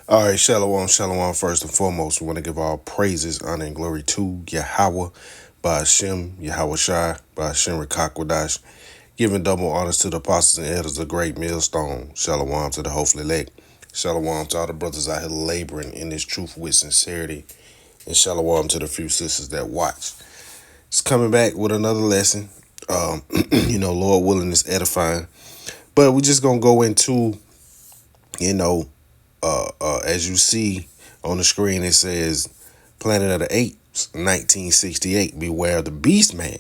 All right, shalom, shalom. First and foremost, we want to give all praises, honor, and glory to Yahweh, by Hashem, Yahweh Shai, by Hashem Rekakwadash, giving double honors to the apostles and elders of the great millstone. Shalom to the hopefully elect. Shalom to all the brothers out here laboring in this truth with sincerity. And shalom to the few sisters that watch. It's coming back with another lesson. Lord willing, it's edifying. But we're just going to go into, you know, as you see on the screen, it says Planet of the Apes, 1968. Beware of the Beast Man.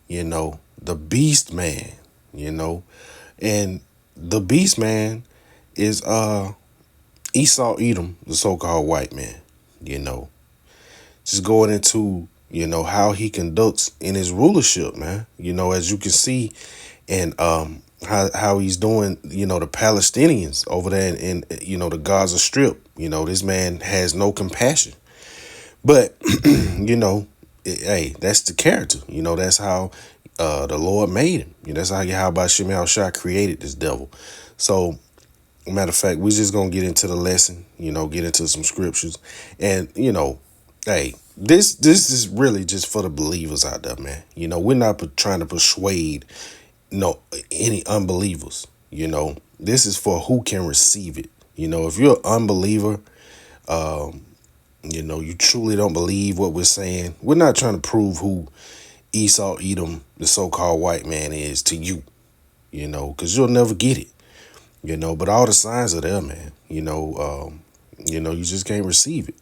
The Beast Man. And the Beast Man is Esau Edom, the so-called white man. Just going into how he conducts in his rulership, man. As you can see, and how he's doing, the Palestinians over there in the Gaza Strip. This man has no compassion. But, hey, that's the character. That's how the Lord made him. That's how Yahweh Shem Shah created this devil. So, matter of fact, we're just going to get into the lesson, get into some scriptures. And, hey, this is really just for the believers out there, man. We're not trying to persuade any unbelievers. This is for who can receive it. If you're an unbeliever, you truly don't believe what we're saying. We're not trying to prove who Esau Edom, the so-called white man, is to you, because you'll never get it, but all the signs are there, man. You just can't receive it.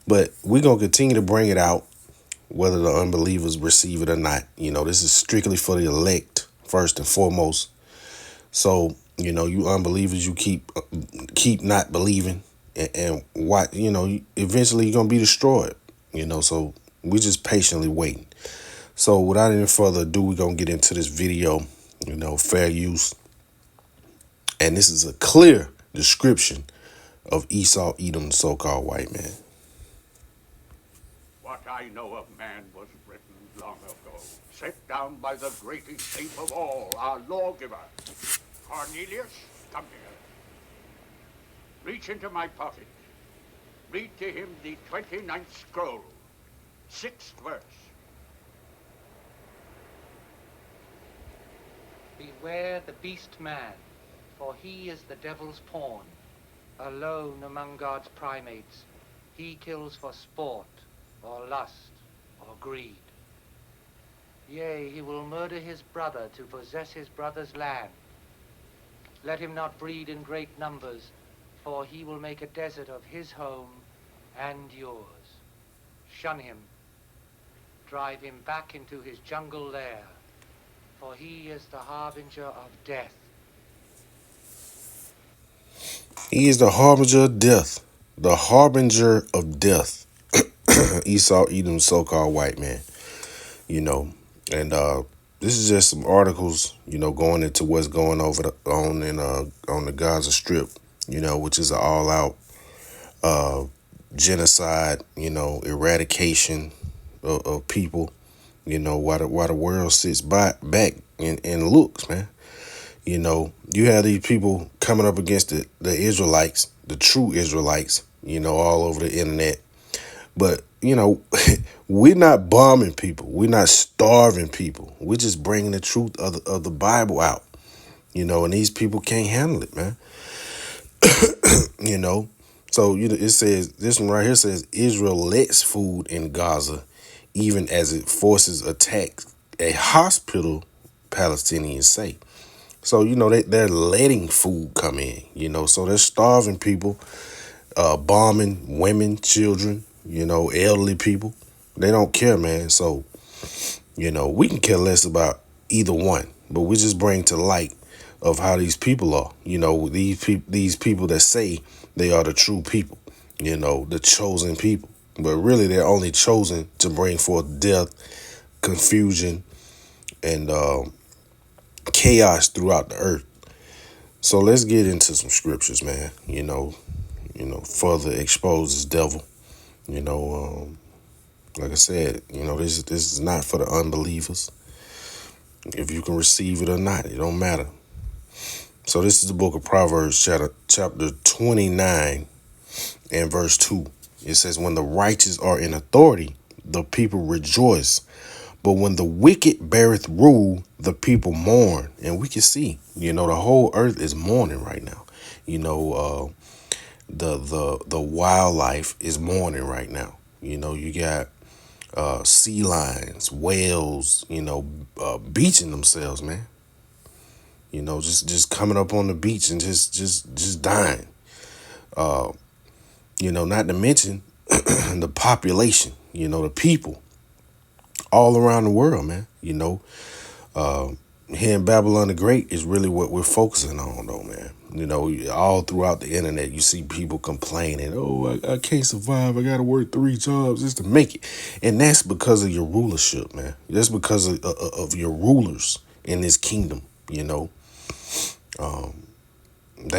But we're going to continue to bring it out, whether the unbelievers receive it or not. This is strictly for the elect, first and foremost. So, you unbelievers, you keep not believing, and what, eventually you're going to be destroyed, so we're just patiently waiting. So without any further ado, we're going to get into this video, fair use. And this is a clear description of Esau Edom, the so-called white man. What I know of man was written long ago, set down by the greatest ape of all, our lawgiver. Cornelius, come here. Reach into my pocket. Read to him the 29th scroll, 6th verse. Beware the beast man, for he is the devil's pawn. Alone among God's primates, he kills for sport, or lust, or greed. Yea, he will murder his brother to possess his brother's land. Let him not breed in great numbers, for he will make a desert of his home and yours. Shun him. Drive him back into his jungle lair, for he is the harbinger of death. He is the harbinger of death. The harbinger of death. Esau Edom, so-called white man. And this is just some articles, going into what's going on the Gaza Strip, which is an all-out genocide, eradication of people, while the world sits back and looks, man. You have these people coming up against the Israelites, the true Israelites, all over the internet. But, we're not bombing people. We're not starving people. We're just bringing the truth of the Bible out, and these people can't handle it, man. So, it says, this one right here says, Israel lets food in Gaza, even as it forces attacks a hospital, Palestinians say. So, they're letting food come in, so they're starving people, bombing women, children, elderly people. They don't care, man. So, we can care less about either one, but we just bring to light of how these people are, these people that say they are the true people, the chosen people, but really they're only chosen to bring forth death, confusion, and chaos throughout the earth. So let's get into some scriptures, man. Further expose this devil. Like I said, this is not for the unbelievers. If you can receive it or not, it don't matter. So this is the book of Proverbs, chapter 29, And verse 2, it says, when the righteous are in authority, the people rejoice. But when the wicked beareth rule, the people mourn. And we can see, the whole earth is mourning right now. The wildlife is mourning right now. You got sea lions, whales, beaching themselves, man. Just coming up on the beach and just dying. Not to mention the population, the people all around the world, man. Here in Babylon the Great is really what we're focusing on, though, man. All throughout the internet, you see people complaining, oh, I can't survive. I got to work 3 jobs just to make it. And that's because of your rulership, man. That's because of your rulers in this kingdom, They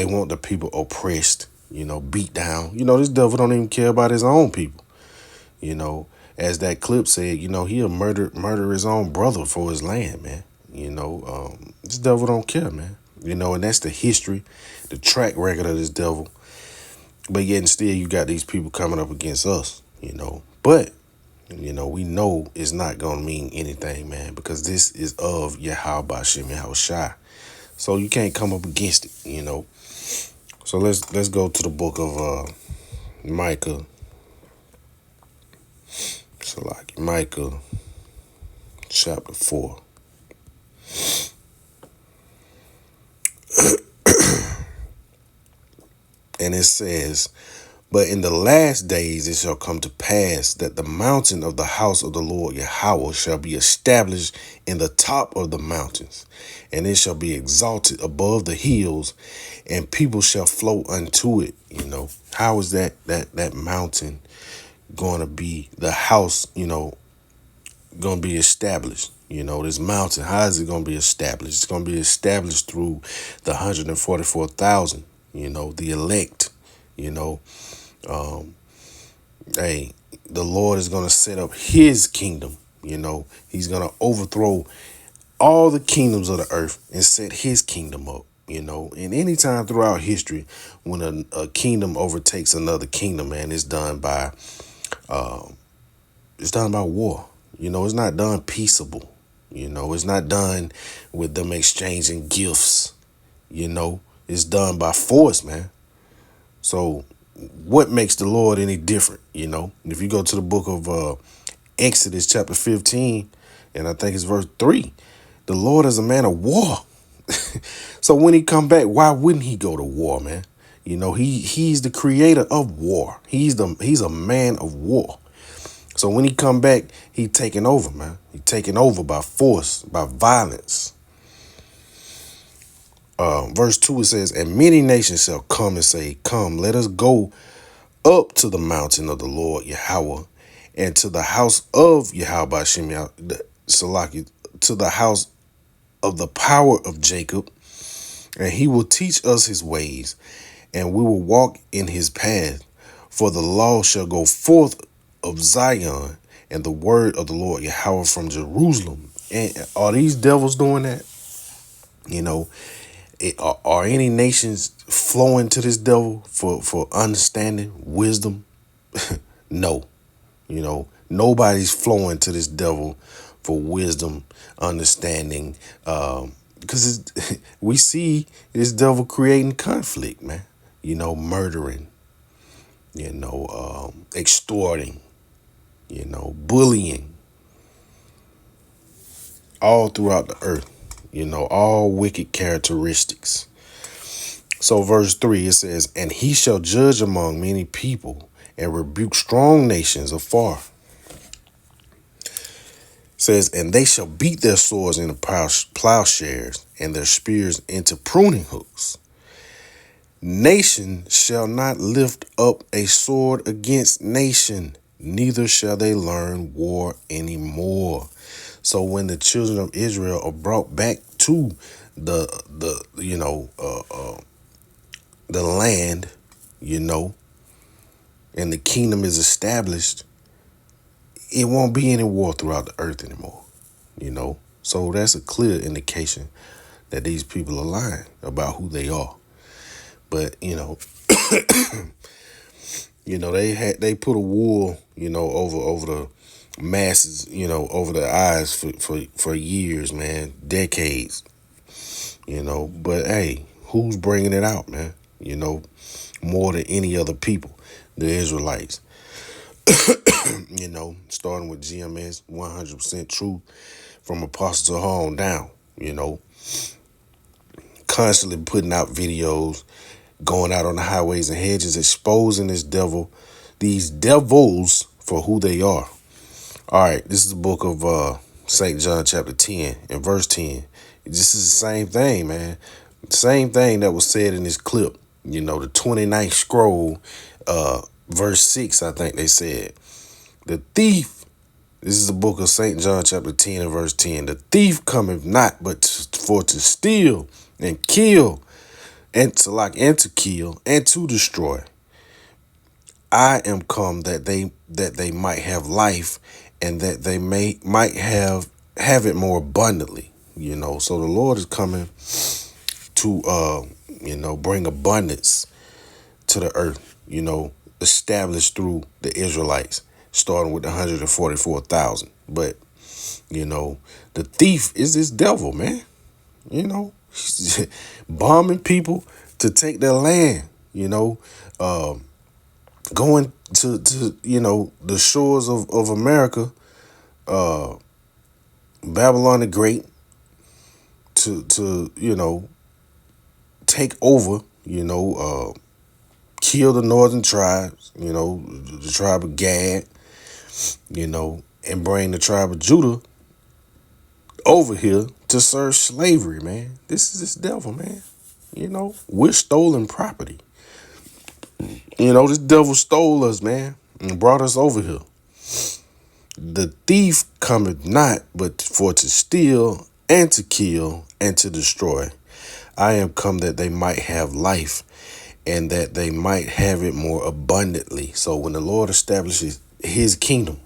want the people oppressed, beat down. This devil don't even care about his own people. As that clip said, he'll murder his own brother for his land, man. This devil don't care, man. And that's the history, the track record of this devil. But yet and still, you got these people coming up against us, But, we know it's not going to mean anything, man, because this is of Yahweh Ba'Shem Yahushai. So you can't come up against it, So let's go to the book of Micah. So like Micah chapter 4. And it says, but in the last days it shall come to pass that the mountain of the house of the Lord Yahweh shall be established in the top of the mountains, and it shall be exalted above the hills, and people shall flow unto it. How is that mountain going to be the house, going to be established? This mountain, how is it going to be established? It's going to be established through the 144,000, the elect, hey, the Lord is going to set up his kingdom. He's going to overthrow all the kingdoms of the earth and set his kingdom up. And any time throughout history, when a kingdom overtakes another kingdom, man, it's done by war. It's not done peaceable. It's not done with them exchanging gifts. It's done by force, man. So what makes the Lord any different? If you go to the book of Exodus chapter 15, and I think it's verse 3, the Lord is a man of war. So when he come back, why wouldn't he go to war, man? He's the creator of war. He's a man of war. So when he come back, he taking over, man. He taking over by force, by violence. Verse 2, it says, and many nations shall come and say, come, let us go up to the mountain of the Lord Yahweh, and to the house of Yahweh Ba'Shem Salaki, to the house of the power of Jacob, and he will teach us his ways, and we will walk in his path. For the law shall go forth of Zion, and the word of the Lord Yahweh from Jerusalem. And are these devils doing that? Are any nations flowing to this devil for understanding, wisdom? No. Nobody's flowing to this devil for wisdom, understanding, because we see this devil creating conflict, man. Murdering, extorting, bullying, all throughout the earth, all wicked characteristics. So verse 3, it says, and he shall judge among many people and rebuke strong nations afar. It says, and they shall beat their swords into plowshares and their spears into pruning hooks. Nation shall not lift up a sword against nation, neither shall they learn war anymore. So when the children of Israel are brought back to the land, and the kingdom is established, it won't be any war throughout the earth anymore. So that's a clear indication that these people are lying about who they are. But They put a wool, over the masses, over their eyes for years, man, decades, But hey, who's bringing it out, man? More than any other people, the Israelites. Starting with GMS, 100% truth from Apostle Hall on down. Constantly putting out videos, going out on the highways and hedges, exposing these devils for who they are. All right, this is the book of St. John chapter 10 and verse 10. This is the same thing, man. Same thing that was said in this clip. The 29th scroll, verse 6, I think they said. The thief, this is the book of St. John chapter 10 and verse 10. The thief cometh not but for to steal and kill and to kill and to destroy. I am come that they might have life and that they might have it more abundantly. So the Lord is coming to bring abundance to the earth, established through the Israelites, starting with 144,000. But the thief is this devil, man. Bombing people to take their land, going to the shores of America, Babylon the Great, to take over, kill the northern tribes, the tribe of Gad, and bring the tribe of Judah over here to serve slavery, man. This is this devil, man. We're stolen property. This devil stole us, man, and brought us over here. The thief cometh not but for to steal and to kill and to destroy. I am come that they might have life and that they might have it more abundantly. So when the Lord establishes his kingdom,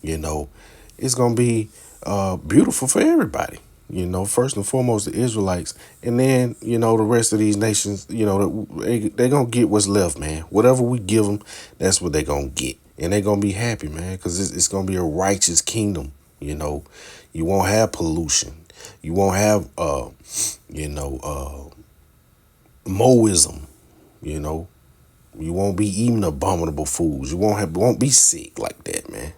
it's going to be beautiful for everybody. First and foremost, the Israelites. And then, the rest of these nations, they're going to get what's left, man. Whatever we give them, that's what they're going to get. And they're going to be happy, man, because it's going to be a righteous kingdom. You won't have pollution. You won't have, Moism. You won't be eating abominable foods. You won't be sick like that, man.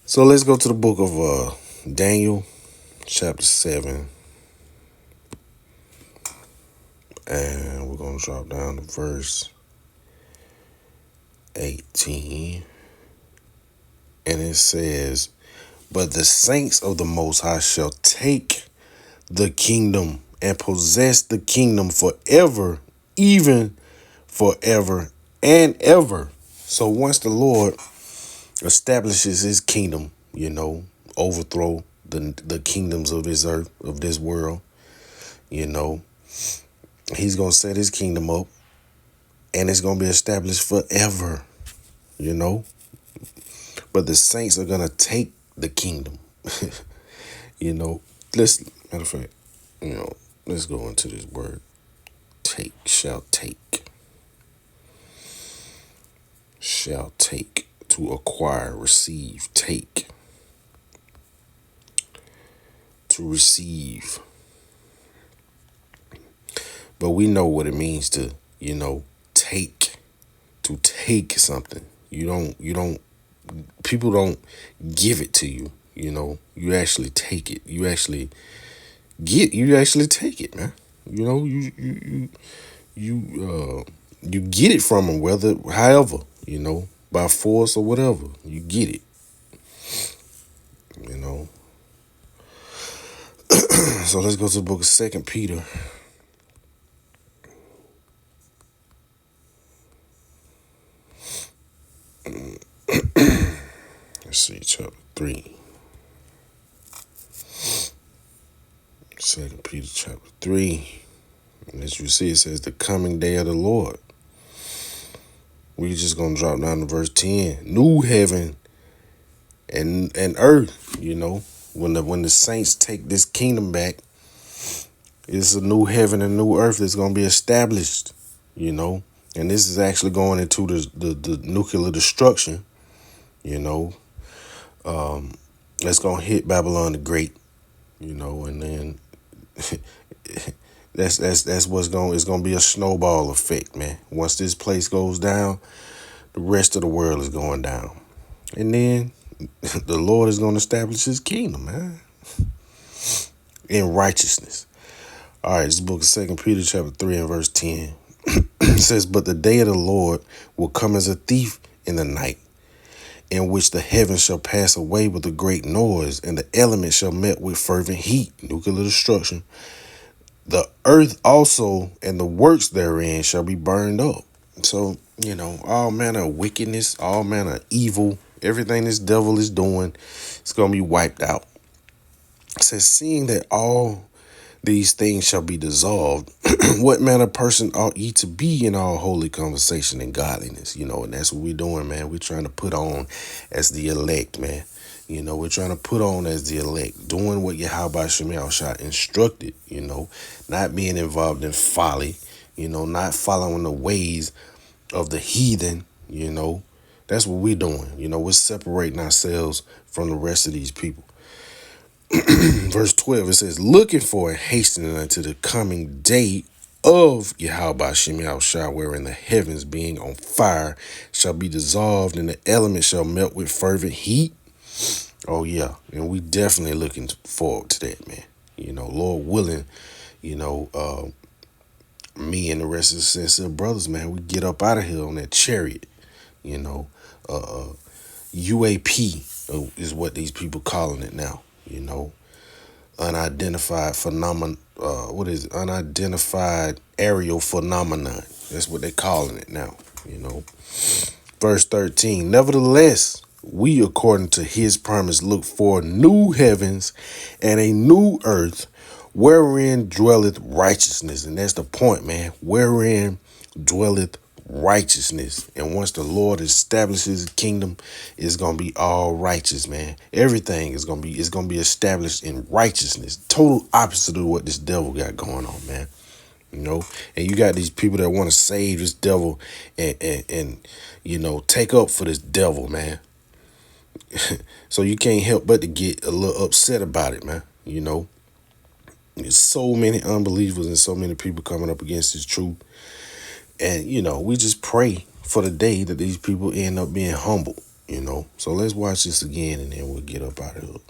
So let's go to the book of Daniel, chapter 7. And we're going to drop down to verse 18. And it says, but the saints of the Most High shall take the kingdom and possess the kingdom forever, even forever and ever. So once the Lord establishes his kingdom, overthrow the kingdoms of this earth, of this world, he's going to set his kingdom up and it's going to be established forever, But the saints are going to take the kingdom, Let's, matter of fact, let's go into this word. Take, shall take. Shall take. To acquire, receive, take. To receive. But we know what it means to, take. To take something. People don't give it to you, You actually take it. You actually take it, man. You get it from them, however, by force or whatever, you get it, So let's go to the book of 2 Peter. Let's see, chapter 3. 2 Peter chapter 3. And as you see, it says the coming day of the Lord. We're just going to drop down to verse 10. New heaven and earth, when the saints take this kingdom back, it's a new heaven and new earth that's going to be established. you know. And this is actually going into the nuclear destruction, you know. That's gonna hit Babylon the Great, you know, and then that's what's going. It's gonna be a snowball effect, man. Once this place goes down, the rest of the world is going down, and then the Lord is gonna establish His kingdom, man, in righteousness. All right, this book of 2 Peter chapter 3 and verse 10 it says, "But the day of the Lord will come as a thief in the night, in which the heavens shall pass away with a great noise, and the elements shall melt with fervent heat," nuclear destruction. "The earth also and the works therein shall be burned up." So, you know, all manner of wickedness, all manner of evil, everything this devil is doing, it's going to be wiped out. It says, "Seeing that all these things shall be dissolved, what manner of person ought ye to be in all holy conversation and godliness?" You know, and that's what we're doing, man. We're trying to put on as the elect, man. You know, we're trying to put on as the elect, doing what Yahweh Shemel Shah instructed, you know, not being involved in folly, you know, not following the ways of the heathen, you know. That's what we're doing. You know, we're separating ourselves from the rest of these people. Verse 12, it says, "Looking for and hastening unto the coming day of Yahweh Shem Shah, wherein the heavens being on fire shall be dissolved, and the elements shall melt with fervent heat." Oh yeah, and we definitely looking forward to that, man. You know, Lord willing, you know, me and the rest of the sincere brothers, man, we get up out of here on that chariot. You know, UAP is what these people calling it now. You know, unidentified phenomenon. What is it? Unidentified aerial phenomenon. That's what they're calling it now. You know, verse 13. "Nevertheless, we, according to His promise, look for new heavens and a new earth, wherein dwelleth righteousness." And that's the point, man. Wherein dwelleth righteousness. And once the Lord establishes His kingdom, it's gonna be all righteous, man. Everything is gonna be established in righteousness. Total opposite of what this devil got going on, man. You know, and you got these people that want to save this devil and you know, take up for this devil, man. So you can't help but to get a little upset about it, man. You know, there's so many unbelievers and so many people coming up against this truth. And, you know, we just pray for the day that these people end up being humble, you know. So let's watch this again and then we'll get up out of here.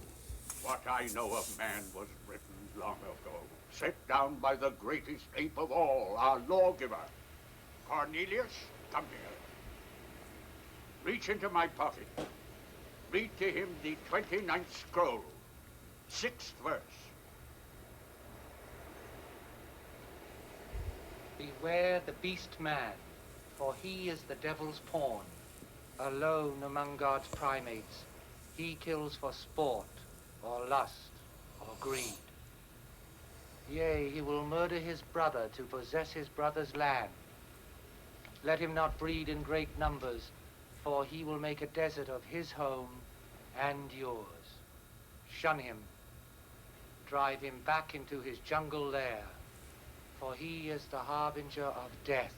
What I know of man was written long ago, set down by the greatest ape of all, our lawgiver. Cornelius, come here. Reach into my pocket. Read to him the 29th scroll, 6th verse. Beware the beast man, for he is the devil's pawn. Alone among God's primates, he kills for sport, or lust, or greed. Yea, he will murder his brother to possess his brother's land. Let him not breed in great numbers, for he will make a desert of his home and yours. Shun him. Drive him back into his jungle lair, for he is the harbinger of death.